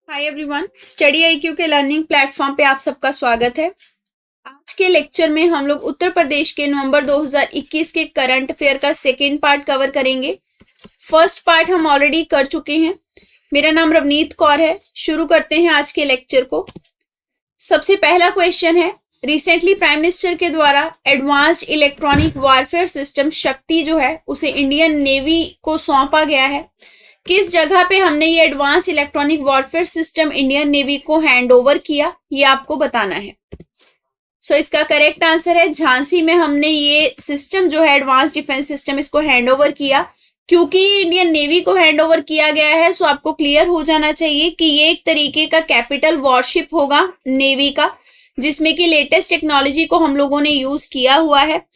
Hi everyone, study IQ के learning platform पे आप सबका स्वागत है। आज के लेक्चर में हम लोग उत्तर प्रदेश के नवंबर 2021 के करंट अफेयर का सेकेंड पार्ट कवर करेंगे। फर्स्ट पार्ट हम ऑलरेडी कर चुके हैं। मेरा नाम रवनीत कौर है। शुरू करते हैं आज के लेक्चर को। सबसे पहला क्वेश्चन है, रिसेंटली प्राइम मिनिस्टर के द्वारा एडवांस्ड इलेक्ट्रॉनिक वॉरफेयर सिस्टम शक्ति जो है उसे इंडियन नेवी को सौंपा गया है। किस जगह पे हमने ये advance electronic warfare system Indian navy को हैंड ओवर किया, ये आपको बताना है। इसका करेक्ट आंसर है झांसी में हमने ये सिस्टम जो है एडवांस डिफेंस सिस्टम इसको हैंड ओवर किया। क्योंकि इंडियन नेवी को हैंड ओवर किया गया है सो आपको क्लियर हो जाना चाहिए कि ये एक तरीके का कैपिटल वॉरशिप होगा नेवी का, जिसमें कि लेटेस्ट टेक्नोलॉजी को हम लोगों ने यूज किया हुआ है।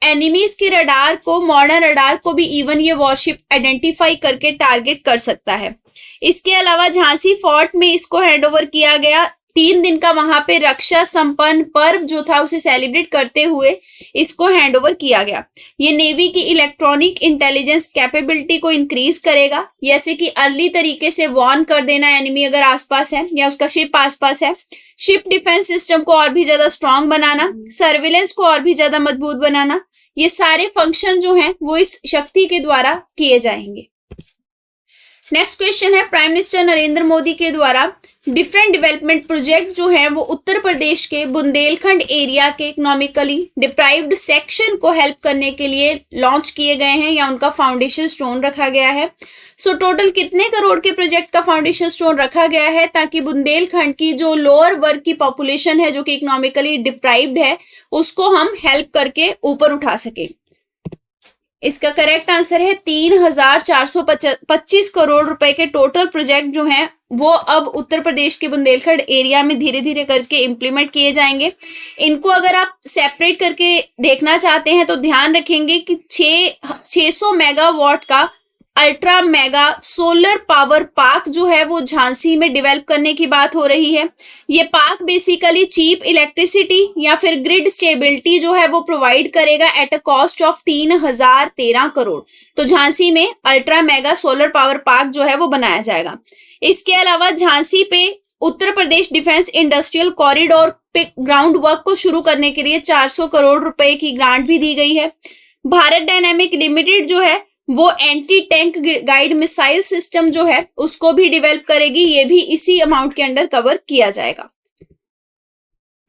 एनिमीज के रडार को, मॉडर्न रडार को भी इवन ये वॉरशिप आइडेंटिफाई करके टारगेट कर सकता है। इसके अलावा झांसी फोर्ट में इसको हैंडओवर किया गया। 3 दिन का वहां पे रक्षा संपन्न पर्व जो था उसे सेलिब्रेट करते हुए इसको हैंडओवर किया गया। ये नेवी की इलेक्ट्रॉनिक इंटेलिजेंस कैपेबिलिटी को इंक्रीज करेगा, जैसे कि अर्ली तरीके से वार्न कर देना एनिमी अगर आसपास है या उसका शिप आसपास है, शिप डिफेंस सिस्टम को और भी ज्यादा स्ट्रांग बनाना, सर्विलेंस को और भी ज्यादा मजबूत बनाना, ये सारे फंक्शन जो हैं वो इस शक्ति के द्वारा किए जाएंगे। नेक्स्ट क्वेश्चन है, प्राइम मिनिस्टर नरेंद्र मोदी के द्वारा डिफरेंट डेवलपमेंट प्रोजेक्ट जो हैं वो उत्तर प्रदेश के बुंदेलखंड एरिया के इकोनॉमिकली डिप्राइव्ड सेक्शन को हेल्प करने के लिए लॉन्च किए गए हैं या उनका फाउंडेशन स्टोन रखा गया है। टोटल कितने करोड़ के प्रोजेक्ट का फाउंडेशन स्टोन रखा गया है ताकि बुंदेलखंड की जो लोअर वर्ग की पॉपुलेशन है जो कि इकोनॉमिकली डिप्राइव्ड है उसको हम हेल्प करके ऊपर उठा सके। इसका करेक्ट आंसर है 3,425 करोड़ रुपए के टोटल प्रोजेक्ट जो हैं वो अब उत्तर प्रदेश के बुंदेलखंड एरिया में धीरे धीरे करके इम्प्लीमेंट किए जाएंगे। इनको अगर आप सेपरेट करके देखना चाहते हैं तो ध्यान रखेंगे कि 600 मेगावाट का ultra mega solar power park जो है वो झांसी में डेवलप करने की बात हो रही है। ये पार्क बेसिकली चीप इलेक्ट्रिसिटी या फिर ग्रिड स्टेबिलिटी जो है वो प्रोवाइड करेगा at a cost of 3,013 crore. तो झांसी में ultra mega solar power park जो है वो बनाया जाएगा। इसके अलावा झांसी पे Uttar Pradesh defence industrial corridor पे ग्राउंड वर्क को शुरू करने के लिए 400 करोड़ रुपए की ग्रांट भी दी गई है। भारत डायनेमिक लिमिटेड जो है वो anti tank guide missile system जो है उसको भी डेवलप करेगी, ये भी इसी अमाउंट के अंडर कवर किया जाएगा।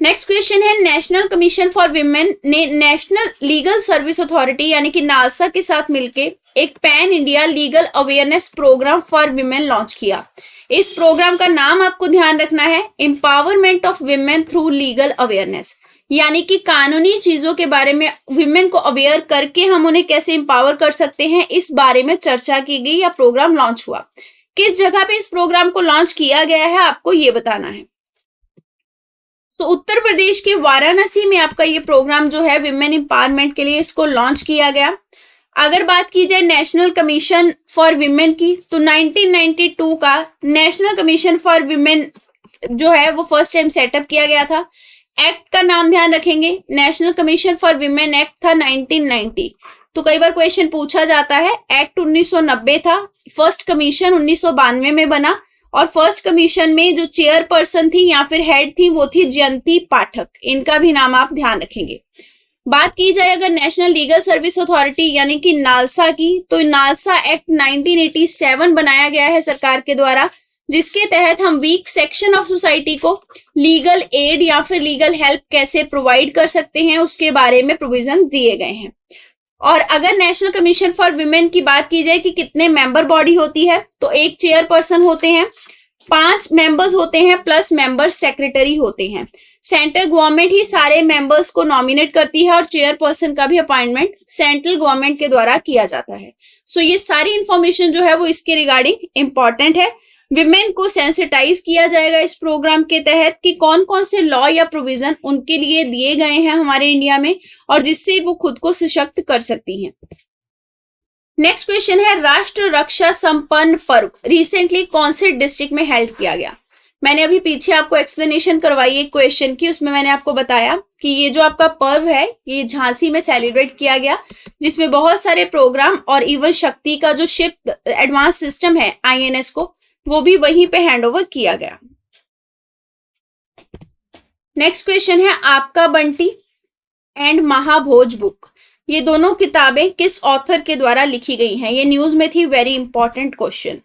नेक्स्ट क्वेश्चन है, नेशनल कमीशन फॉर विमेन ने नेशनल लीगल सर्विस अथॉरिटी यानी कि नालसा के साथ मिलकर एक pan India legal awareness program for women launch किया। इस प्रोग्राम का नाम आपको ध्यान रखना है empowerment of women through legal awareness, यानी कि कानूनी चीजों के बारे में विमेन को अवेयर करके हम उन्हें कैसे एम्पावर कर सकते हैं इस बारे में चर्चा की गई या प्रोग्राम लॉन्च हुआ। किस जगह पे इस प्रोग्राम को लॉन्च किया गया है आपको ये बताना है। उत्तर प्रदेश के वाराणसी में आपका ये प्रोग्राम जो है विमेन एम्पावरमेंट के लिए इसको लॉन्च किया गया। अगर बात की जाए नेशनल कमीशन फॉर विमेन की तो 1992 का नेशनल कमीशन फॉर विमेन जो है वो फर्स्ट टाइम सेटअप किया गया था। एक्ट का नाम ध्यान रखेंगे, national Commission for women act था 1990। तो कई बार क्वेश्चन पूछा जाता है, एक्ट 1990 था, फर्स्ट कमीशन 1992 में बना और फर्स्ट कमीशन में जो चेयरपर्सन थी या फिर हेड थी वो थी जयंती पाठक। इनका भी नाम आप ध्यान रखेंगे। बात की जाए अगर नेशनल लीगल सर्विस अथॉरिटी यानी कि नालसा की, तो नालसा एक्ट 1987 बनाया गया है सरकार के द्वारा, जिसके तहत हम वीक सेक्शन ऑफ सोसाइटी को लीगल एड या फिर लीगल हेल्प कैसे प्रोवाइड कर सकते हैं उसके बारे में प्रोविजन दिए गए हैं। और अगर नेशनल कमीशन फॉर विमेन की बात की जाए कि कितने मेंबर बॉडी होती है, तो एक चेयरपर्सन होते हैं, 5 मेंबर्स होते हैं प्लस मेंबर सेक्रेटरी होते हैं। सेंट्रल गवर्नमेंट ही सारे मेंबर्स को नॉमिनेट करती है और चेयरपर्सन का भी अपॉइंटमेंट सेंट्रल गवर्नमेंट के द्वारा किया जाता है। ये सारी इंफॉर्मेशन जो है वो इसके रिगार्डिंग इंपॉर्टेंट है। विमेन को सेंसिटाइज किया जाएगा इस प्रोग्राम के तहत कि कौन कौन से लॉ या प्रोविजन उनके लिए दिए गए हैं हमारे इंडिया में और जिससे वो खुद को सशक्त कर सकती हैं। नेक्स्ट क्वेश्चन है, राष्ट्र रक्षा संपन्न पर्व रिसेंटली कौन से डिस्ट्रिक्ट में हेल्ड किया गया। मैंने अभी पीछे आपको एक्सप्लेनेशन करवाई एक क्वेश्चन की, उसमें मैंने आपको बताया कि ये जो आपका पर्व है ये झांसी में सेलिब्रेट किया गया, जिसमें बहुत सारे प्रोग्राम और इवन शक्ति का जो शिप एडवांस सिस्टम है INS को वो भी वहीं पे हैंड ओवर किया गया। नेक्स्ट क्वेश्चन है आपका बंटी एंड महाभोज बुक, ये दोनों किताबें किस ऑथर के द्वारा लिखी गई हैं? ये न्यूज में थी, वेरी इंपॉर्टेंट क्वेश्चन।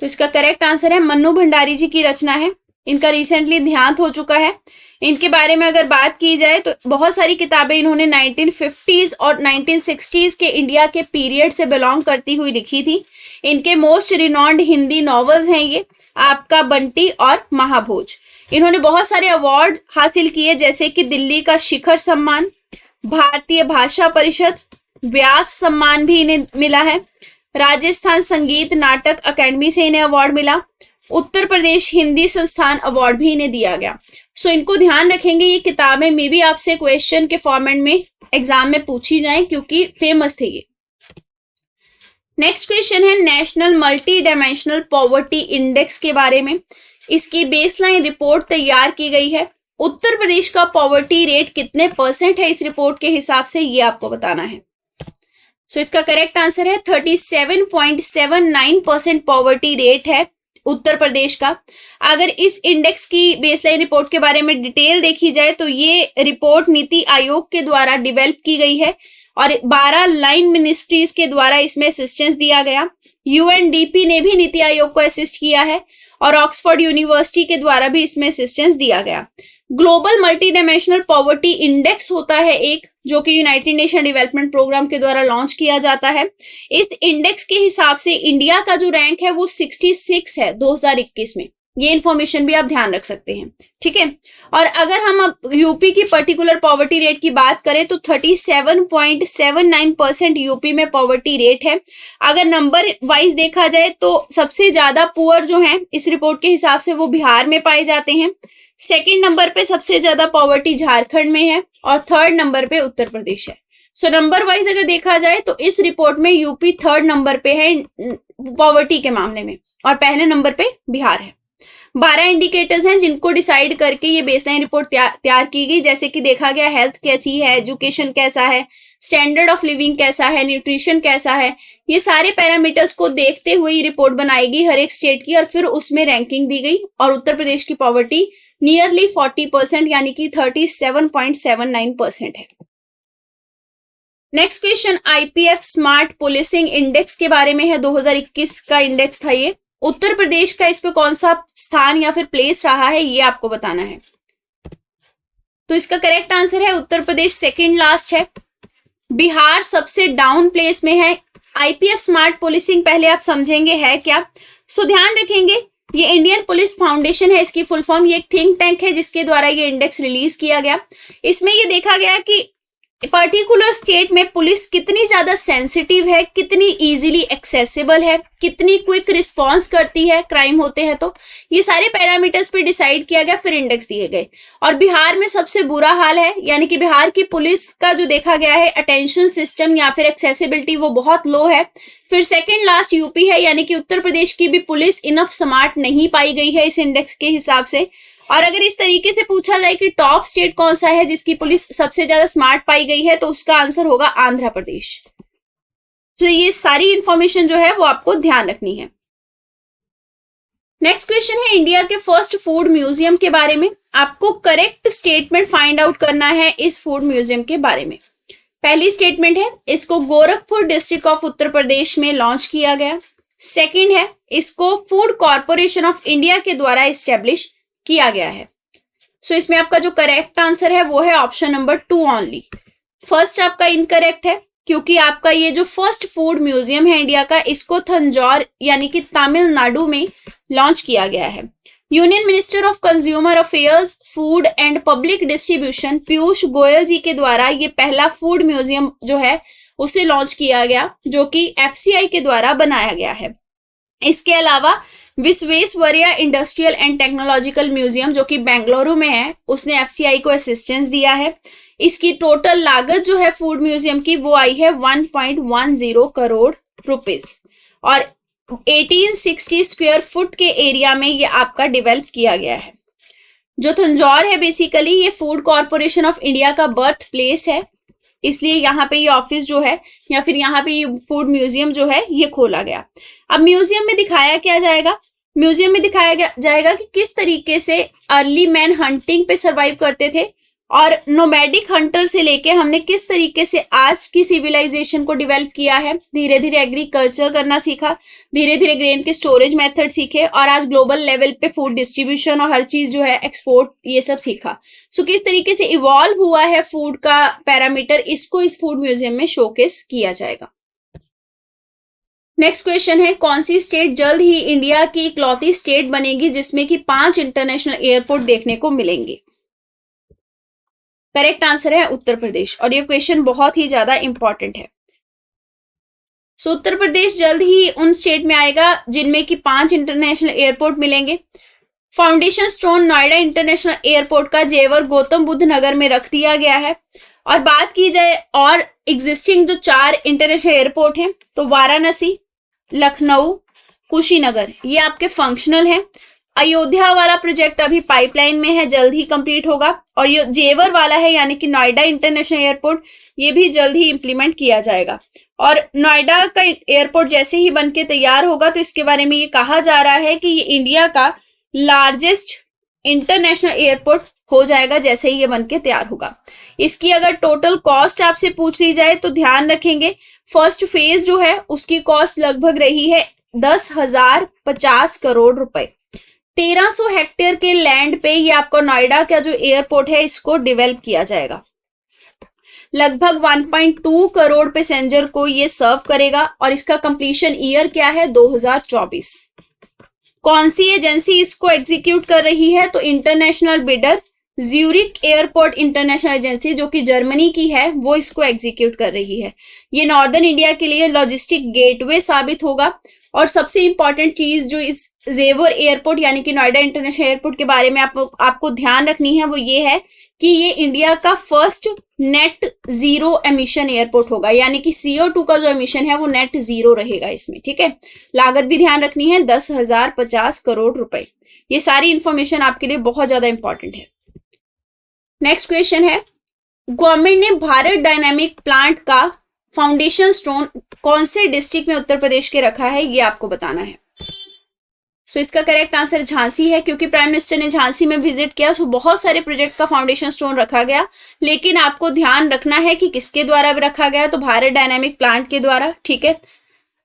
तो इसका करेक्ट आंसर है मन्नू भंडारी जी की रचना है। इनका रिसेंटली देहांत हो चुका है। इनके बारे में अगर बात की जाए तो बहुत सारी किताबें इन्होंने 1950s और 1960s के इंडिया के पीरियड से बिलोंग करती हुई लिखी थी। इनके मोस्ट रिनॉन्ड हिंदी नॉवेल्स हैं ये आपका बंटी और महाभोज। इन्होंने बहुत सारे अवार्ड हासिल किए, जैसे कि दिल्ली का शिखर सम्मान, भारतीय भाषा परिषद, व्यास सम्मान भी इन्हें मिला है, राजस्थान संगीत नाटक अकेडमी से इन्हें अवार्ड मिला, उत्तर प्रदेश हिंदी संस्थान अवार्ड भी इन्हें दिया गया। सो इनको ध्यान रखेंगे, ये किताबें मे भी आपसे क्वेश्चन के फॉर्मेट में एग्जाम में पूछी जाएं क्योंकि फेमस थे ये। नेक्स्ट क्वेश्चन है national multi dimensional poverty index के बारे में। इसकी बेसलाइन रिपोर्ट तैयार की गई है। उत्तर प्रदेश का पॉवर्टी रेट कितने % है इस रिपोर्ट के हिसाब से, ये आपको बताना है। सो इसका करेक्ट आंसर है 37.79% पॉवर्टी रेट है उत्तर प्रदेश का। अगर इस इंडेक्स की बेसलाइन रिपोर्ट के बारे में डिटेल देखी जाए तो ये रिपोर्ट नीति आयोग के द्वारा डेवलप की गई है और 12 लाइन मिनिस्ट्रीज के द्वारा इसमें असिस्टेंस दिया गया। यूएनडीपी ने भी नीति आयोग को असिस्ट किया है और ऑक्सफोर्ड यूनिवर्सिटी के द्वारा भी इसमें असिस्टेंस दिया गया। Global multi dimensional poverty index होता है एक, जो कि यूनाइटेड नेशन डेवलपमेंट प्रोग्राम के द्वारा लॉन्च किया जाता है। इस इंडेक्स के हिसाब से इंडिया का जो रैंक है वो 66 है 2021 में। ये इंफॉर्मेशन भी आप ध्यान रख सकते हैं, ठीक है। और अगर हम अब यूपी की पर्टिकुलर पॉवर्टी रेट की बात करें तो 37.79% यूपी में पॉवर्टी रेट है। अगर नंबर वाइज देखा जाए तो सबसे ज्यादा पुअर जो हैं इस रिपोर्ट के हिसाब से वो बिहार में पाए जाते हैं। सेकंड नंबर पे सबसे ज्यादा पॉवर्टी झारखंड में है और थर्ड नंबर पे उत्तर प्रदेश है। सो नंबर वाइज अगर देखा जाए तो इस रिपोर्ट में यूपी थर्ड नंबर पे है पॉवर्टी के मामले में और पहले नंबर पे बिहार है। 12 इंडिकेटर्स हैं जिनको डिसाइड करके ये बेसलाइन रिपोर्ट तैयार की गई, जैसे कि देखा गया हेल्थ कैसी है, एजुकेशन कैसा है, स्टैंडर्ड ऑफ लिविंग कैसा है, न्यूट्रिशन कैसा है। ये सारे पैरामीटर्स को देखते हुए ये रिपोर्ट बनाएगी हर एक स्टेट की और फिर उसमें रैंकिंग दी गई और उत्तर प्रदेश की पॉवर्टी नियरली 40% यानी कि 37.79% है। Next question IPF smart policing index के बारे में है। 2021 का इंडेक्स था ये। उत्तर प्रदेश का इस पे कौन सा स्थान या फिर प्लेस रहा है ये आपको बताना है। तो इसका करेक्ट आंसर है उत्तर प्रदेश सेकंड लास्ट है, बिहार सबसे डाउन प्लेस में है। आईपीएफ स्मार्ट पुलिसिंग पहले आप समझेंगे है क्या। सो ध्यान रखेंगे ये इंडियन पुलिस फाउंडेशन है, इसकी फुल फॉर्म। ये एक थिंक टैंक है जिसके द्वारा ये इंडेक्स रिलीज किया गया। इसमें ये देखा गया कि पर्टिकुलर स्टेट में पुलिस कितनी ज्यादा सेंसिटिव है, कितनी इजीली एक्सेसिबल है, कितनी क्विक रिस्पांस करती है क्राइम होते हैं, तो ये सारे पैरामीटर्स पे डिसाइड किया गया, फिर इंडेक्स दिए गए। और बिहार में सबसे बुरा हाल है, यानी कि बिहार की पुलिस का जो देखा गया है अटेंशन सिस्टम या फिर एक्सेसिबिलिटी वो बहुत लो है। फिर सेकंड लास्ट यूपी है, यानी कि उत्तर प्रदेश की भी पुलिस इनफ स्मार्ट नहीं पाई गई है इस इंडेक्स के हिसाब से। और अगर इस तरीके से पूछा जाए कि टॉप स्टेट कौन सा है जिसकी पुलिस सबसे ज्यादा स्मार्ट पाई गई है, तो उसका आंसर होगा आंध्र प्रदेश। तो ये सारी इंफॉर्मेशन जो है वो आपको ध्यान रखनी है। नेक्स्ट क्वेश्चन है इंडिया के फर्स्ट फूड म्यूजियम के बारे में। आपको करेक्ट स्टेटमेंट फाइंड आउट करना है इस फूड म्यूजियम के बारे में। पहली स्टेटमेंट है इसको गोरखपुर डिस्ट्रिक्ट ऑफ उत्तर प्रदेश में लॉन्च किया गया। सेकंड है इसको फूड कॉर्पोरेशन ऑफ इंडिया के द्वारा एस्टेब्लिश किया गया है। सो इसमें आपका जो करेक्ट आंसर है वो है ऑप्शन नंबर 2 ओनली। फर्स्ट आपका इनकरेक्ट है क्योंकि आपका ये जो फर्स्ट फूड म्यूजियम है इंडिया का, इसको तंजौर यानी कि तमिलनाडु में लॉन्च किया गया है। Union minister of consumer affairs, food and public distribution Piyush Goyal ji के द्वारा ये पहला फूड म्यूजियम जो है उसे लॉन्च किया गया, जो कि एफसीआई के द्वारा बनाया गया है। इसके अलावा Visvesvaraya industrial and technological museum जो कि बेंगलुरु में है, उसने एफसीआई को असिस्टेंस दिया है। इसकी टोटल लागत जो है फूड म्यूजियम की वो आई है 1.10 करोड़ रुपीस और 1860 स्क्वायर फुट के एरिया में ये आपका डेवलप किया गया है। जो तंजौर है बेसिकली ये फूड कॉर्पोरेशन ऑफ इंडिया का बर्थ प्लेस है। इसलिए यहाँ पे ये ऑफिस जो है या फिर यहाँ पे ये फूड म्यूजियम जो है ये खोला गया। अब म्यूजियम में दिखाया क्या जाएगा, म्यूजियम में दिखाया जाएगा कि किस तरीके से अर्ली मैन हंटिंग पे सरवाइव करते थे और नोमैडिक हंटर से लेके हमने किस तरीके से आज की सिविलाइजेशन को डेवलप किया है। धीरे धीरे एग्रीकल्चर करना सीखा, धीरे धीरे ग्रेन के स्टोरेज मेथड सीखे और आज ग्लोबल लेवल पे फूड डिस्ट्रीब्यूशन और हर चीज जो है एक्सपोर्ट ये सब सीखा। सो किस तरीके से इवॉल्व हुआ है फूड का पैरामीटर, इसको इस फूड म्यूजियम में शोकेस किया जाएगा। नेक्स्ट क्वेश्चन है, कौन सी स्टेट जल्द ही इंडिया की इकलौती स्टेट बनेगी जिसमें कि 5 इंटरनेशनल एयरपोर्ट देखने को मिलेंगे। करेक्ट आंसर है उत्तर प्रदेश और ये क्वेश्चन बहुत ही ज्यादा इंपॉर्टेंट है। सो उत्तर प्रदेश जल्द ही उन स्टेट में आएगा जिनमें कि 5 इंटरनेशनल एयरपोर्ट मिलेंगे। Foundation stone Noida international airport का जेवर गौतम बुद्ध नगर में रख दिया गया है। और बात की जाए और एग्जिस्टिंग जो 4 इंटरनेशनल एयरपोर्ट हैं तो वाराणसी, लखनऊ, कुशीनगर ये आपके फंक्शनल हैं। अयोध्या वाला प्रोजेक्ट अभी पाइपलाइन में है, जल्द ही कंप्लीट होगा। और ये जेवर वाला है यानी कि नोएडा इंटरनेशनल एयरपोर्ट, ये भी जल्द ही इंप्लीमेंट किया जाएगा। और नोएडा का एयरपोर्ट जैसे ही बनके तैयार होगा तो इसके बारे में ये कहा जा रहा है कि ये इंडिया का लार्जेस्ट इंटरनेशनल एयरपोर्ट हो जाएगा जैसे ही ये बनके तैयार होगा। इसकी अगर टोटल कॉस्ट आपसे पूछ ली जाए तो ध्यान रखेंगे फर्स्ट फेज जो है उसकी कॉस्ट लगभग रही है 10,050 करोड़ रुपए। 1300 हेक्टेयर के लैंड पे ये आपको नोएडा का जो एयरपोर्ट है इसको डेवलप किया जाएगा। लगभग 1.2 करोड़ पैसेंजर को ये सर्व करेगा और इसका कंप्लीशन ईयर क्या है 2024। कौन सी एजेंसी इसको एग्जीक्यूट कर रही है तो international bidder Zurich airport international agency जो कि जर्मनी की है वो इसको एग्जीक्यूट कर रही है। ये नॉर्दर्न इंडिया के लिए लॉजिस्टिक गेटवे साबित होगा। और सबसे इंपॉर्टेंट चीज जो इस जेवर एयरपोर्ट यानी कि नोएडा इंटरनेशनल एयरपोर्ट के बारे में आपको ध्यान रखनी है वो ये है कि ये इंडिया का first net zero emission airport होगा, यानी कि CO2 का जो एमिशन है वो नेट जीरो रहेगा इसमें। ठीक है, लागत भी ध्यान रखनी है 10,050 करोड़ रुपए। ये सारी इंफॉर्मेशन आपके लिए बहुत ज्यादा इंपॉर्टेंट है। नेक्स्ट क्वेश्चन है, गवर्नमेंट ने भारत डायनामिक प्लांट का फाउंडेशन स्टोन कौन से डिस्ट्रिक्ट में उत्तर प्रदेश के रखा है ये आपको बताना है। सो इसका करेक्ट आंसर झांसी है, क्योंकि प्राइम मिनिस्टर ने झांसी में विजिट किया तो बहुत सारे प्रोजेक्ट का फाउंडेशन स्टोन रखा गया। लेकिन आपको ध्यान रखना है कि किसके द्वारा रखा गया, तो भारत डायनामिक प्लांट के द्वारा। ठीक है,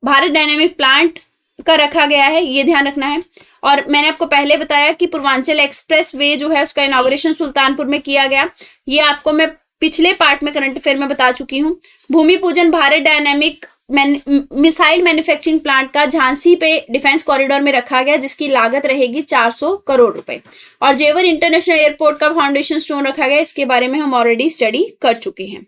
भारत डायनामिक प्लांट का रखा गया है, ये ध्यान रखना है। और मैंने आपको पहले बताया कि पूर्वांचल एक्सप्रेस वे जो है उसका इनॉग्रेशन सुल्तानपुर में किया गया, ये आपको मैं पिछले पार्ट में करंट अफेयर में बता चुकी हूँ। भूमि पूजन Bharat dynamic missile manufacturing plant का झांसी पे डिफेंस कॉरिडोर में रखा गया जिसकी लागत रहेगी 400 करोड़ रुपए। और जेवर इंटरनेशनल एयरपोर्ट का फाउंडेशन स्टोन रखा गया, इसके बारे में हम ऑलरेडी स्टडी कर चुके हैं।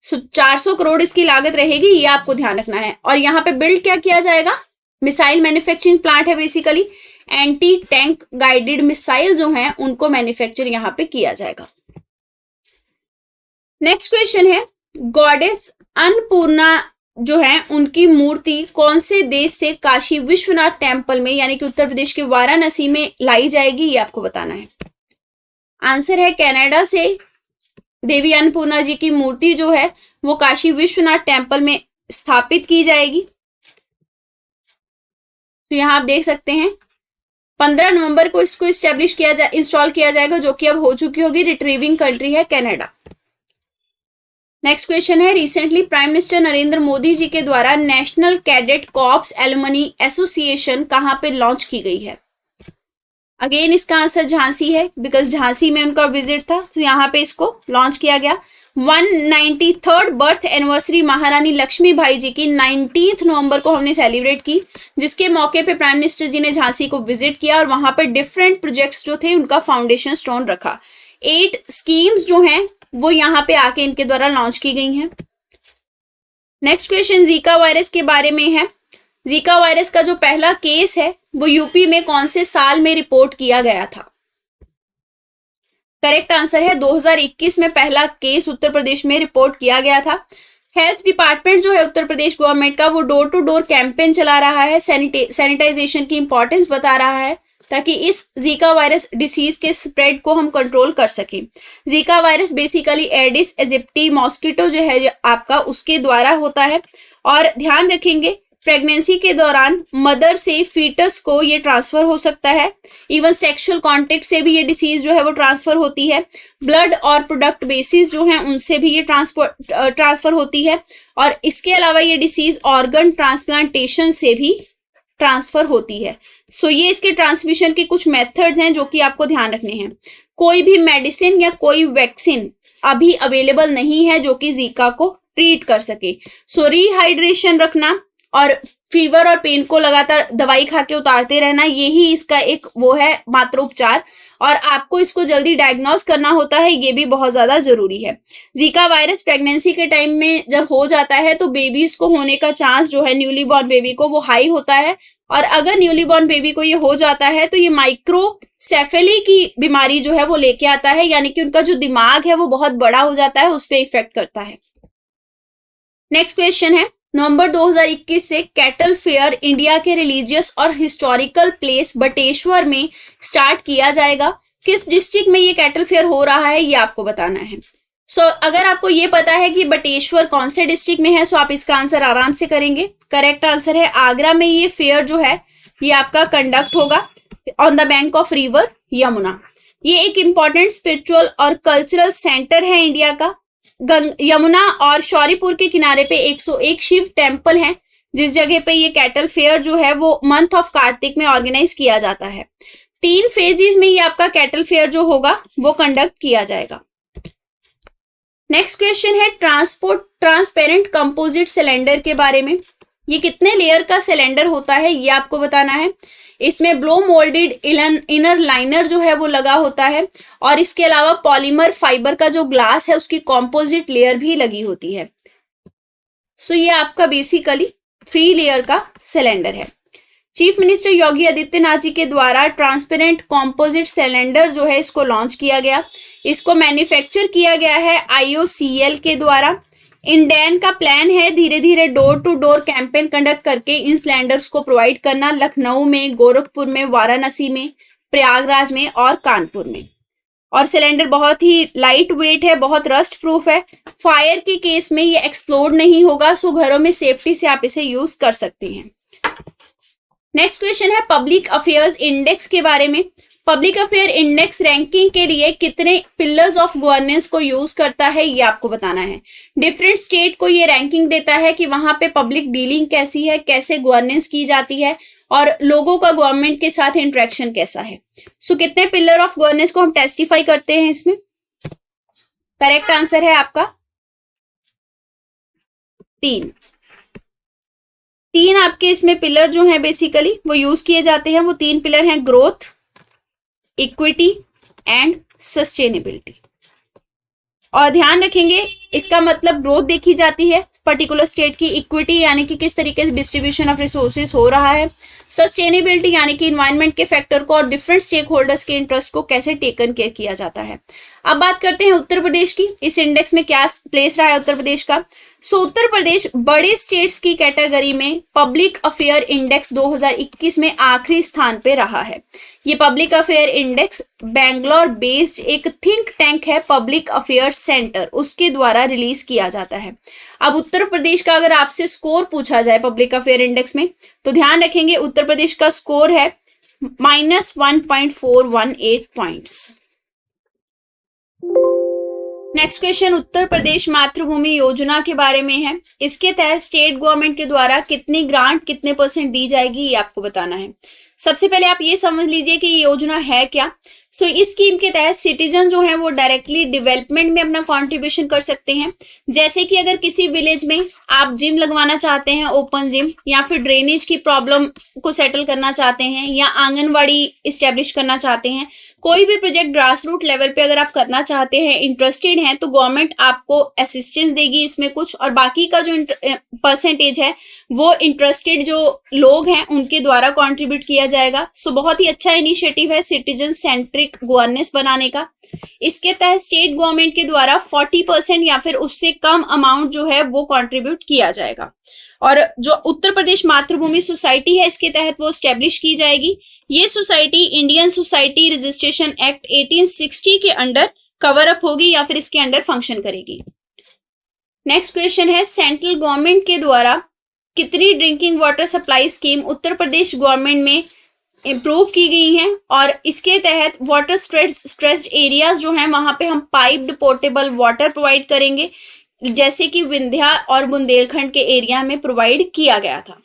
सो 400 करोड़ इसकी लागत रहेगी, ये आपको ध्यान रखना है। और यहाँ पे बिल्ड क्या किया जाएगा, मिसाइल मैन्युफैक्चरिंग प्लांट है, basically anti tank guided missile जो है उनको मैन्युफैक्चर यहाँ पे किया जाएगा। नेक्स्ट क्वेश्चन है, गॉडेस अन्नपूर्णा जो है उनकी मूर्ति कौन से देश से काशी विश्वनाथ टेम्पल में यानी कि उत्तर प्रदेश के वाराणसी में लाई जाएगी, ये आपको बताना है। आंसर है कनाडा से देवी अन्नपूर्णा जी की मूर्ति जो है वो काशी विश्वनाथ टेम्पल में स्थापित की जाएगी। तो यहां आप देख सकते हैं 15 नवंबर को इसको इंस्टॉल किया जाएगा, जो कि अब हो चुकी होगी। रिट्रीविंग कंट्री है कनाडा। नेक्स्ट क्वेश्चन है, recently prime minister Narendra Modi ji के द्वारा national cadet corps alumni association कहां पे लॉन्च की गई है। अगेन इसका आंसर झांसी है, बिकॉज झांसी में उनका विजिट था, तो यहाँ पे इसको लॉन्च किया गया। 193rd बर्थ एनिवर्सरी महारानी लक्ष्मीबाई जी की 19 नवंबर को हमने सेलिब्रेट की, जिसके मौके पे प्राइम मिनिस्टर जी ने झांसी को विजिट किया और वहां पे डिफरेंट प्रोजेक्ट्स जो थे उनका फाउंडेशन स्टोन रखा। 8 स्कीम्स जो हैं वो यहाँ पे आके इनके द्वारा लॉन्च की गई हैं। नेक्स्ट क्वेश्चन जीका वायरस के बारे में है। जीका वायरस का जो पहला केस है वो यूपी में कौन से साल में रिपोर्ट किया गया था। करेक्ट आंसर है 2021 में पहला केस उत्तर प्रदेश में रिपोर्ट किया गया था। हेल्थ डिपार्टमेंट जो है उत्तर प्रदेश गवर्नमेंट का वो डोर टू डोर कैंपेन चला रहा है, सैनिटाइजेशन की इंपॉर्टेंस बता रहा है, ताकि इस जीका वायरस डिसीज के स्प्रेड को हम कंट्रोल कर सकें। Zika virus basically Aedes aegypti mosquito जो है आपका उसके द्वारा होता है। और ध्यान रखेंगे प्रेगनेंसी के दौरान मदर से फीटस को ये ट्रांसफर हो सकता है। इवन सेक्सुअल कांटेक्ट से भी ये डिसीज जो है वो ट्रांसफर होती है। ब्लड और प्रोडक्ट बेसिस जो हैं उनसे भी ये ट्रांसफर होती है। और इसके अलावा ये डिसीज ऑर्गन ट्रांसप्लांटेशन से भी ट्रांसफर होती है। सो ये इसके ट्रांसमिशन के कुछ मेथड्स हैं जो कि आपको ध्यान रखने हैं। कोई भी मेडिसिन या कोई वैक्सीन अभी अवेलेबल नहीं है जो कि जीका को ट्रीट कर सके। सो रिहाइड्रेशन रखना और फीवर और पेन को लगातार दवाई खा के उतारते रहना, यही इसका एक वो है मात्र उपचार। और आपको इसको जल्दी डायग्नोस करना होता है, ये भी बहुत ज्यादा जरूरी है। जीका वायरस प्रेगनेंसी के टाइम में जब हो जाता है तो बेबीज को होने का चांस जो है न्यूली बॉर्न बेबी को वो हाई होता है। और अगर न्यूली बॉर्न बेबी को ये हो जाता है तो ये माइक्रोसेफेली की बीमारी जो है वो लेके आता है, यानी कि उनका जो दिमाग है वो बहुत बड़ा हो जाता है, उस पर इफेक्ट करता है। नेक्स्ट क्वेश्चन है, नवंबर 2021 से कैटल फेयर इंडिया के रिलीजियस और हिस्टोरिकल प्लेस बटेश्वर में स्टार्ट किया जाएगा। किस डिस्ट्रिक्ट में ये कैटल फेयर हो रहा है ये आपको बताना है। अगर आपको ये पता है कि बटेश्वर कौन से डिस्ट्रिक्ट में है सो आप इसका आंसर आराम से करेंगे। करेक्ट आंसर है आगरा में ये फेयर जो है ये आपका कंडक्ट होगा on the bank of river Yamuna. ये एक इंपॉर्टेंट स्पिरिचुअल और कल्चरल सेंटर है इंडिया का। यमुना और शौरीपुर के किनारे पे 101 शिव टेम्पल हैं, जिस जगह पे ये कैटल फेयर जो है वो मंथ ऑफ कार्तिक में ऑर्गेनाइज किया जाता है। 3 फेजेस में ये आपका कैटल फेयर जो होगा वो कंडक्ट किया जाएगा। नेक्स्ट क्वेश्चन है ट्रांसपेरेंट कंपोजिट सिलेंडर के बारे में। ये कितने लेयर का सिलेंडर होता है ये आपको बताना है। इसमें ब्लो मोल्डेड इनर लाइनर जो है वो लगा होता है और इसके अलावा पॉलीमर फाइबर का जो ग्लास है उसकी कॉम्पोजिट लेयर भी लगी होती है। सो ये आपका बेसिकली 3 लेयर का सिलेंडर है। चीफ मिनिस्टर योगी आदित्यनाथ जी के द्वारा ट्रांसपेरेंट कॉम्पोजिट सिलेंडर जो है इसको लॉन्च किया गया। इसको मैन्युफैक्चर किया गया है IOCL के द्वारा। इंडेन का प्लान है धीरे धीरे door to door campaign conduct करके इन सिलेंडर्स को प्रोवाइड करना लखनऊ में, गोरखपुर में, वाराणसी में, प्रयागराज में और कानपुर में। और सिलेंडर बहुत ही लाइट वेट है, बहुत रस्ट प्रूफ है। फायर के केस में ये एक्सप्लोड नहीं होगा, सो घरों में सेफ्टी से आप इसे यूज कर सकते हैं। नेक्स्ट क्वेश्चन है पब्लिक अफेयर्स इंडेक्स के बारे में। पब्लिक अफेयर इंडेक्स रैंकिंग के लिए कितने पिलर्स ऑफ गवर्नेंस को यूज करता है ये आपको बताना है। डिफरेंट स्टेट को ये रैंकिंग देता है कि वहां पे पब्लिक डीलिंग कैसी है, कैसे गवर्नेंस की जाती है और लोगों का गवर्नमेंट के साथ इंटरेक्शन कैसा है। सो कितने पिलर ऑफ गवर्नेंस को हम टेस्टिफाई करते हैं इसमें। करेक्ट आंसर है आपका 3 आपके इसमें पिलर जो है बेसिकली वो यूज किए जाते हैं। वो 3 पिलर हैं, ग्रोथ, इक्विटी एंड सस्टेनेबिलिटी। और ध्यान रखेंगे इसका मतलब ग्रोथ देखी जाती है पर्टिकुलर स्टेट की, इक्विटी यानी कि किस तरीके से डिस्ट्रीब्यूशन ऑफ रिसोर्सेज हो रहा है, सस्टेनेबिलिटी यानी कि इन्वायरमेंट के फैक्टर को और डिफरेंट स्टेक होल्डर्स के इंटरेस्ट को कैसे टेकन केयर किया जाता है। अब बात करते हैं उत्तर प्रदेश की। इस इंडेक्स में क्या प्लेस रहा है उत्तर प्रदेश का। सो उत्तर प्रदेश बड़े स्टेट्स की कैटेगरी में पब्लिक अफेयर इंडेक्स 2021 में आखिरी स्थान पे रहा है। ये public affair index Bangalore based एक थिंक टैंक है, पब्लिक अफेयर सेंटर, उसके द्वारा रिलीज किया जाता है। अब उत्तर प्रदेश का अगर आपसे स्कोर पूछा जाए पब्लिक अफेयर इंडेक्स में तो ध्यान रखेंगे उत्तर प्रदेश का स्कोर है -1.418 points. Next question Uttar Pradesh मातृभूमि योजना के बारे में है। इसके तहत स्टेट गवर्नमेंट के द्वारा कितनी ग्रांट कितने % दी जाएगी ये आपको बताना है। सबसे पहले आप ये समझ लीजिए कि ये योजना है क्या। सो इस स्कीम के तहत सिटीजन जो है वो डायरेक्टली डेवलपमेंट में अपना कंट्रीब्यूशन कर सकते हैं। जैसे कि अगर किसी विलेज में आप जिम लगवाना चाहते हैं, ओपन जिम, या फिर ड्रेनेज की प्रॉब्लम को सेटल करना चाहते हैं, या आंगनवाड़ी इस्टेब्लिश करना चाहते हैं, कोई भी प्रोजेक्ट ग्रास रूट लेवल पे अगर आप करना चाहते हैं, इंटरेस्टेड हैं, तो गवर्नमेंट आपको असिस्टेंस देगी इसमें कुछ, और बाकी का जो परसेंटेज है वो इंटरेस्टेड जो लोग हैं उनके द्वारा कंट्रीब्यूट किया जाएगा। सो बहुत ही अच्छा इनिशिएटिव है सिटीजन सेंट्रिक गवर्नेंस बनाने का। इसके तहत स्टेट गवर्नमेंट के द्वारा 40% या फिर उससे कम अमाउंट जो है वो कंट्रीब्यूट किया जाएगा। और जो उत्तर प्रदेश मातृभूमि सोसाइटी है इसके तहत वो स्टैब्लिश की जाएगी। ये society Indian society registration act 1860 के अंडर कवर अप होगी या फिर इसके अंडर फंक्शन करेगी। नेक्स्ट क्वेश्चन है सेंट्रल गवर्नमेंट के द्वारा कितनी drinking water supply scheme Uttar Pradesh government में इम्प्रूव की गई हैं और इसके तहत वाटर स्ट्रेस्ड एरियाज जो हैं वहां पे हम पाइप्ड पोर्टेबल वाटर प्रोवाइड करेंगे, जैसे कि विंध्या और बुंदेलखंड के एरिया में प्रोवाइड किया गया था।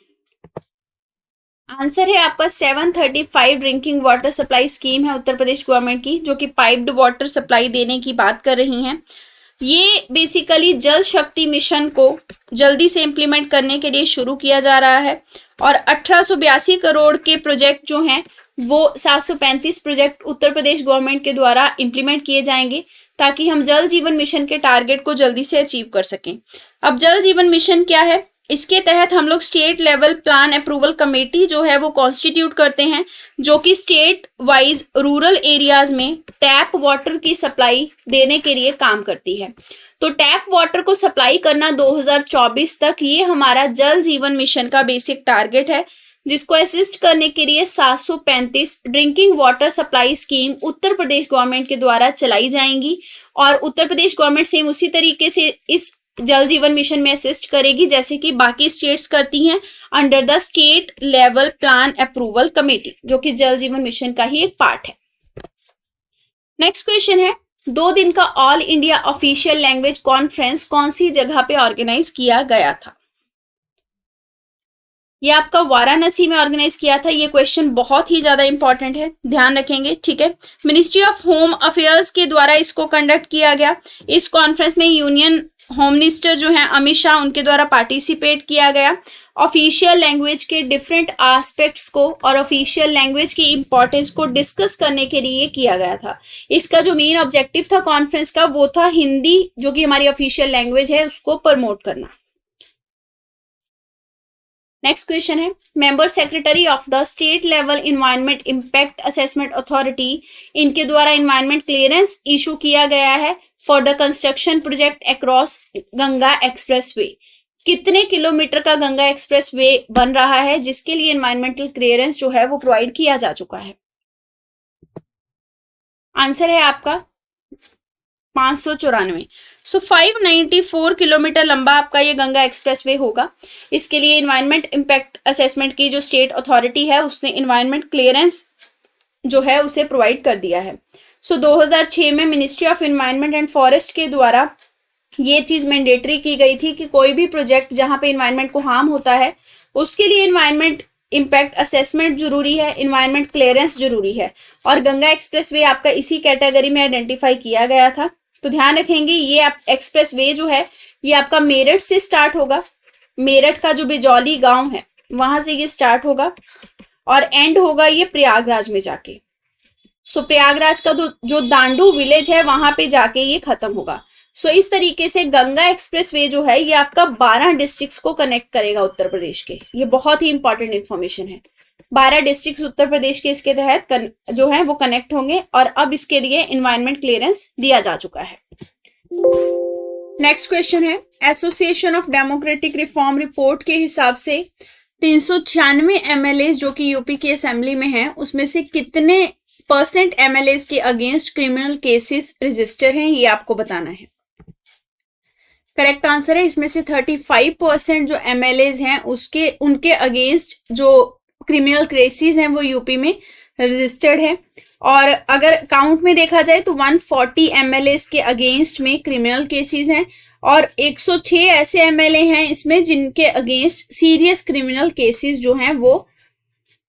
आंसर है आपका 735 ड्रिंकिंग वाटर सप्लाई स्कीम है उत्तर प्रदेश गवर्नमेंट की, जो कि पाइप्ड वाटर सप्लाई देने की बात कर रही हैं। ये बेसिकली जल शक्ति मिशन को जल्दी से इम्प्लीमेंट करने के लिए शुरू किया जा रहा है और 1882 करोड़ के प्रोजेक्ट जो हैं वो 735 प्रोजेक्ट उत्तर प्रदेश गवर्नमेंट के द्वारा इम्प्लीमेंट किए जाएंगे ताकि हम जल जीवन मिशन के टारगेट को जल्दी से अचीव कर सकें। अब जल जीवन मिशन क्या है? इसके तहत हम लोग state level plan approval committee जो है वो कॉन्स्टिट्यूट करते हैं, जो कि स्टेट वाइज रूरल एरियाज में टैप वाटर की सप्लाई देने के लिए काम करती है। तो टैप वाटर को सप्लाई करना 2024 तक ये हमारा जल जीवन मिशन का बेसिक टारगेट है, जिसको असिस्ट करने के लिए 735 drinking water supply scheme Uttar Pradesh government के द्वारा चलाई जाएंगी और उत्तर प्रदेश गवर्नमेंट सेम उसी तरीके से इस जल जीवन मिशन में असिस्ट करेगी जैसे कि बाकी स्टेट्स करती हैं under the state level plan approval committee, जो कि जल जीवन मिशन का ही एक पार्ट है। नेक्स्ट क्वेश्चन है 2 दिन का all India official language conference कौन सी जगह पे ऑर्गेनाइज किया गया था? ये आपका वाराणसी में ऑर्गेनाइज किया था। ये क्वेश्चन बहुत ही ज्यादा इंपॉर्टेंट है, ध्यान रखेंगे, ठीक है। मिनिस्ट्री ऑफ होम अफेयर्स के द्वारा इसको कंडक्ट किया गया। इस कॉन्फ्रेंस में यूनियन होम मिनिस्टर जो हैं अमित शाह, उनके द्वारा पार्टिसिपेट किया गया। ऑफिशियल लैंग्वेज के डिफरेंट एस्पेक्ट्स को और ऑफिशियल लैंग्वेज की इंपॉर्टेंस को डिस्कस करने के लिए किया गया था। इसका जो मेन ऑब्जेक्टिव था कॉन्फ्रेंस का वो था हिंदी, जो कि हमारी ऑफिशियल लैंग्वेज है, उसको प्रमोट करना। नेक्स्ट क्वेश्चन है member secretary of the state level environment impact assessment authority, इनके द्वारा इन्वायरमेंट क्लियरेंस इशू किया गया है for the construction project across Ganga expressway. कितने किलोमीटर का गंगा एक्सप्रेसवे बन रहा है जिसके लिए इन्वायरमेंटल क्लियरेंस जो है वो प्रोवाइड किया जा चुका है? आंसर है आपका 594। सो 594 किलोमीटर लंबा आपका ये गंगा एक्सप्रेसवे होगा। इसके लिए इन्वायरमेंट इम्पैक्ट असेसमेंट की जो स्टेट अथॉरिटी है उसने इन्वायरमेंट क्लियरेंस जो है उसे प्रोवाइड कर दिया है। सो 2006 में ministry of environment and forest के द्वारा ये चीज मैंडेटरी की गई थी कि कोई भी प्रोजेक्ट जहां पे इन्वायरमेंट को हार्म होता है उसके लिए इन्वायरमेंट इम्पैक्ट असेसमेंट जरूरी है, इन्वायरमेंट क्लियरेंस जरूरी है। और गंगा एक्सप्रेसवे आपका इसी कैटेगरी में आइडेंटिफाई किया गया था। तो ध्यान रखेंगे ये एक्सप्रेस वे जो है ये आपका मेरठ से स्टार्ट होगा। मेरठ का जो बिजौली गांव है वहां से ये स्टार्ट होगा और एंड होगा ये प्रयागराज में जाके। सो प्रयागराज का जो दांडू विलेज है वहां पे जाके ये खत्म होगा। सो इस तरीके से गंगा एक्सप्रेस वे जो है ये आपका 12 डिस्ट्रिक्ट्स को कनेक्ट करेगा उत्तर प्रदेश के। ये बहुत ही इंपॉर्टेंट इंफॉर्मेशन है। 12 डिस्ट्रिक्ट्स उत्तर प्रदेश के इसके तहत जो है वो कनेक्ट होंगे और अब इसके लिए इन्वायरमेंट क्लियरेंस दिया जा चुका है। नेक्स्ट क्वेश्चन है association of democratic reform report के हिसाब से 396 एमएलए जो कि यूपी की असेंबली में हैं उसमें से कितने % एमएलए के अगेंस्ट क्रिमिनल केसेस रजिस्टर हैं ये आपको बताना है। करेक्ट आंसर है इसमें से 35% जो एमएलए हैं उनके अगेंस्ट जो क्रिमिनल केसेस हैं वो यूपी में रजिस्टर्ड है। और अगर काउंट में देखा जाए तो 140 एमएलए के अगेंस्ट में क्रिमिनल केसेस हैं और 106 ऐसे एमएलए हैं इसमें जिनके अगेंस्ट सीरियस क्रिमिनल केसेस जो हैं वो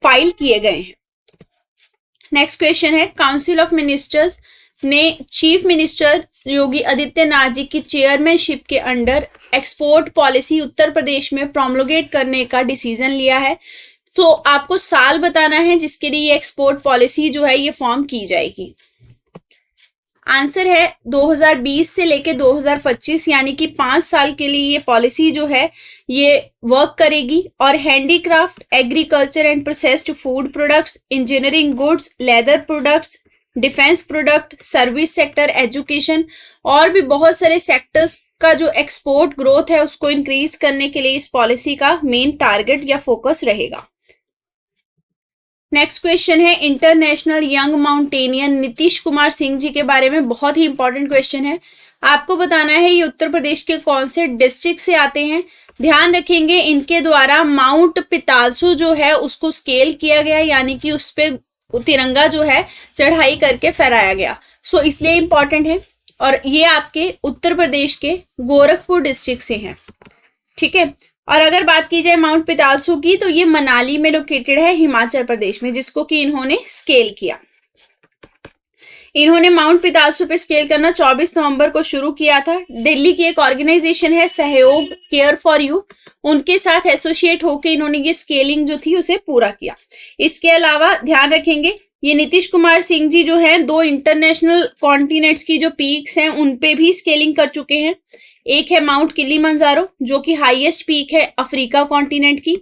फाइल किए गए हैं। नेक्स्ट क्वेश्चन है काउंसिल ऑफ मिनिस्टर्स ने चीफ मिनिस्टर योगी आदित्यनाथ जी की चेयरमैनशिप के under export policy Uttar Pradesh में प्रोमोलगेट करने का डिसीजन लिया है। तो आपको साल बताना है जिसके लिए ये एक्सपोर्ट पॉलिसी जो है ये फॉर्म की जाएगी। आंसर है 2020 से लेके 2025, यानी कि 5 साल के लिए ये पॉलिसी जो है ये वर्क करेगी। और handicraft, agriculture and processed food products, engineering goods, leather products, defence product, service sector, education और भी बहुत सारे सेक्टर्स का जो एक्सपोर्ट ग्रोथ है उसको इंक्रीज करने के लिए इस पॉलिसी का मेन टारगेट या फोकस रहेगा। नेक्स्ट क्वेश्चन है international young mountaineer Nitish Kumar Singh ji के बारे में। बहुत ही इंपॉर्टेंट क्वेश्चन है, आपको बताना है ये उत्तर प्रदेश के कौन से डिस्ट्रिक्ट से आते हैं। ध्यान रखेंगे इनके द्वारा माउंट पितालसू जो है उसको स्केल किया गया, यानी कि उस पे तिरंगा जो है चढ़ाई करके फहराया गया। सो इसलिए इंपॉर्टेंट है। और ये आपके उत्तर प्रदेश के गोरखपुर डिस्ट्रिक्ट से हैं, ठीक है। और अगर बात की जाए माउंट पितालसू की तो ये मनाली में लोकेटेड है, हिमाचल प्रदेश में, जिसको कि इन्होंने स्केल किया। इन्होंने माउंट पितालसू पे स्केल करना 24 नवंबर को शुरू किया था। दिल्ली की एक ऑर्गेनाइजेशन है सहयोग केयर फॉर यू, उनके साथ एसोसिएट होकर इन्होंने ये स्केलिंग जो थी उसे पूरा किया। इसके अलावा ध्यान रखेंगे ये नीतीश कुमार सिंह जी जो हैं 2 इंटरनेशनल कॉन्टिनेंट्स की जो पीक्स हैं उन पे भी स्केलिंग कर चुके हैं। एक है माउंट किलिमंजारो जो कि हाईएस्ट पीक है अफ्रीका कॉन्टिनेंट की,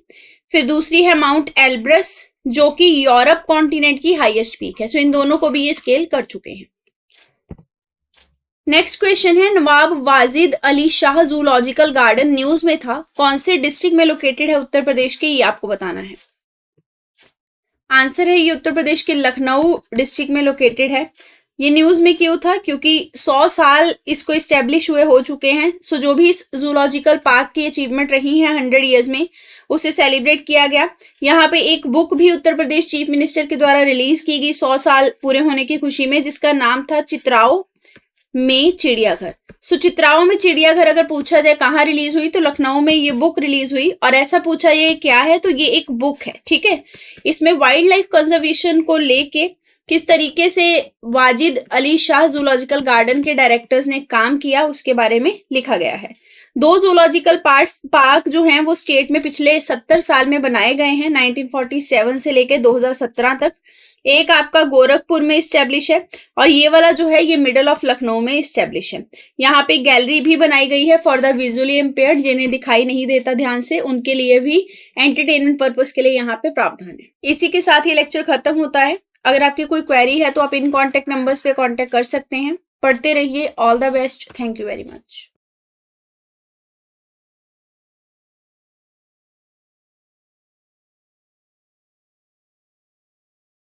फिर दूसरी है माउंट एल्ब्रस जो कि यूरोप कॉन्टिनेंट की हाईएस्ट पीक है। सो इन दोनों को भी ये स्केल कर चुके हैं। नेक्स्ट क्वेश्चन है Nawab Wajid Ali Shah zoological garden news में था, कौन से डिस्ट्रिक्ट में लोकेटेड है उत्तर प्रदेश के, ये आपको बताना है। आंसर है ये उत्तर प्रदेश के लखनऊ डिस्ट्रिक्ट में लोकेटेड है। ये न्यूज में क्यों था, क्योंकि 100 साल इसको इस्टेब्लिश हुए हो चुके हैं। सो जो भी इस जूलॉजिकल पार्क की अचीवमेंट रही है 100 ईयर्स में उसे सेलिब्रेट किया गया। यहाँ पे एक बुक भी उत्तर प्रदेश चीफ मिनिस्टर के द्वारा रिलीज की गई 100 साल पूरे होने की खुशी में, जिसका नाम था चित्राओ में चिड़ियाघर। सो चित्राओं में चिड़ियाघर अगर पूछा जाए कहाँ रिलीज हुई तो लखनऊ में ये बुक रिलीज हुई। और ऐसा पूछा ये क्या है तो ये एक बुक है, ठीक है। इसमें वाइल्ड लाइफ कंजर्वेशन को लेके किस तरीके से वाजिद अली शाह जूलॉजिकल गार्डन के डायरेक्टर्स ने काम किया उसके बारे में लिखा गया है। 2 जूलॉजिकल पार्क जो हैं वो स्टेट में पिछले 70 साल में बनाए गए हैं, 1947 से लेके 2017 तक। एक आपका गोरखपुर में स्टैब्लिश है और ये वाला जो है ये मिडल ऑफ लखनऊ में स्टैब्लिश है। यहाँ पे गैलरी भी बनाई गई है फॉर द विजुअली इम्पेयर्ड, जिन्हें दिखाई नहीं देता ध्यान से, उनके लिए भी एंटरटेनमेंट पर्पस के लिए यहाँ पे प्रावधान है। इसी के साथ ये लेक्चर खत्म होता है। अगर आपकी कोई क्वेरी है तो आप इन कॉन्टेक्ट नंबर्स पे कॉन्टेक्ट कर सकते हैं। पढ़ते रहिए। All the best. Thank you very much.